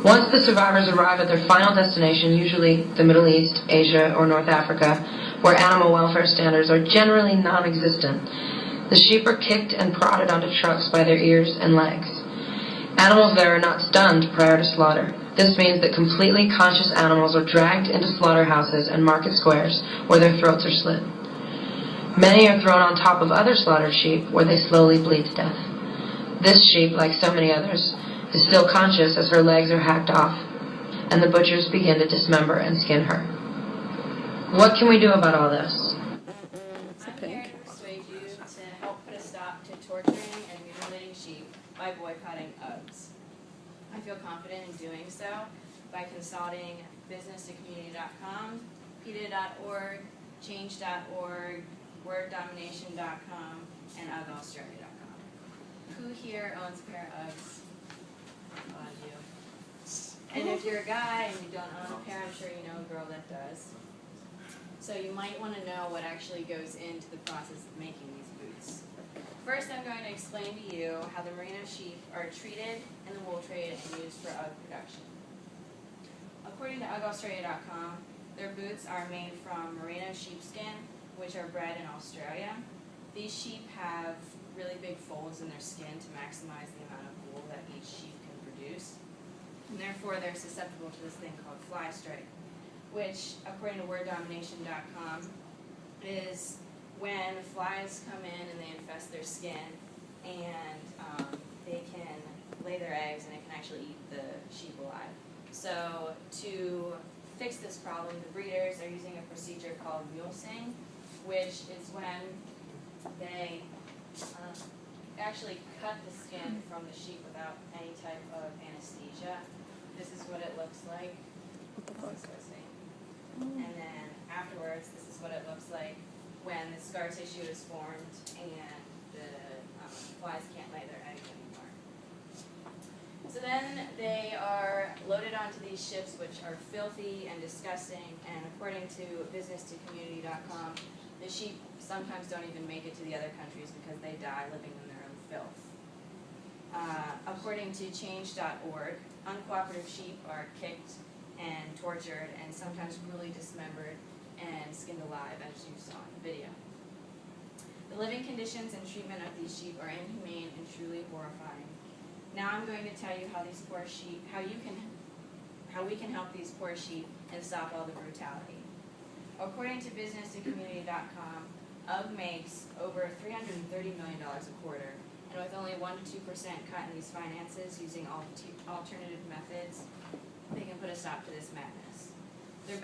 Once the survivors arrive at their final destination, usually the Middle East, Asia, or North Africa, where animal welfare standards are generally non-existent, the sheep are kicked and prodded onto trucks by their ears and legs. Animals there are not stunned prior to slaughter. This means that completely conscious animals are dragged into slaughterhouses and market squares where their throats are slit. Many are thrown on top of other slaughtered sheep where they slowly bleed to death. This sheep, like so many others, is still conscious as her legs are hacked off, and the butchers begin to dismember and skin her. What can we do about all this? I'm here to persuade you to help put a stop to torturing and mutilating sheep by boycotting UGGs. I feel confident in doing so by consulting business2community.com, PETA.org, change.org, worddomination.com, and UGGAustralia.com. Who here owns a pair of UGGs? A lot of you. And if you're a guy and you don't own a pair, I'm sure you know a girl that does. So you might want to know what actually goes into the process of making these boots. First, I'm going to explain to you how the merino sheep are treated in the wool trade and used for UGG production. According to UGGAustralia.com, their boots are made from merino sheepskin, which are bred in Australia. These sheep have really big folds in their skin to maximize the amount of wool that each sheep can produce. And therefore, they're susceptible to this thing called fly strike, which, according to worddomination.com, is when flies come in and they infest their skin, and they can lay their eggs and it can actually eat the sheep alive. So to fix this problem, the breeders are using a procedure called mulesing, which is when they actually cut the skin from the sheep without any type of anesthesia. This is what it looks like. And then afterwards, this is what it looks like when the scar tissue is formed and the flies can't lay their eggs anymore. So then they are loaded onto these ships, which are filthy and disgusting, and according to business2community.com, the sheep sometimes don't even make it to the other countries because they die living in their own filth. According to change.org, uncooperative sheep are kicked and tortured and sometimes brutally dismembered and skinned alive, as you saw in the video. The living conditions and treatment of these sheep are inhumane and truly horrifying. Now I'm going to tell you how these poor sheep, how we can help these poor sheep and stop all the brutality. According to business2community.com, UGG makes over $330 million a quarter, and with only 1 to 2% cut in these finances using alternative methods, they can put a stop to this madness. They're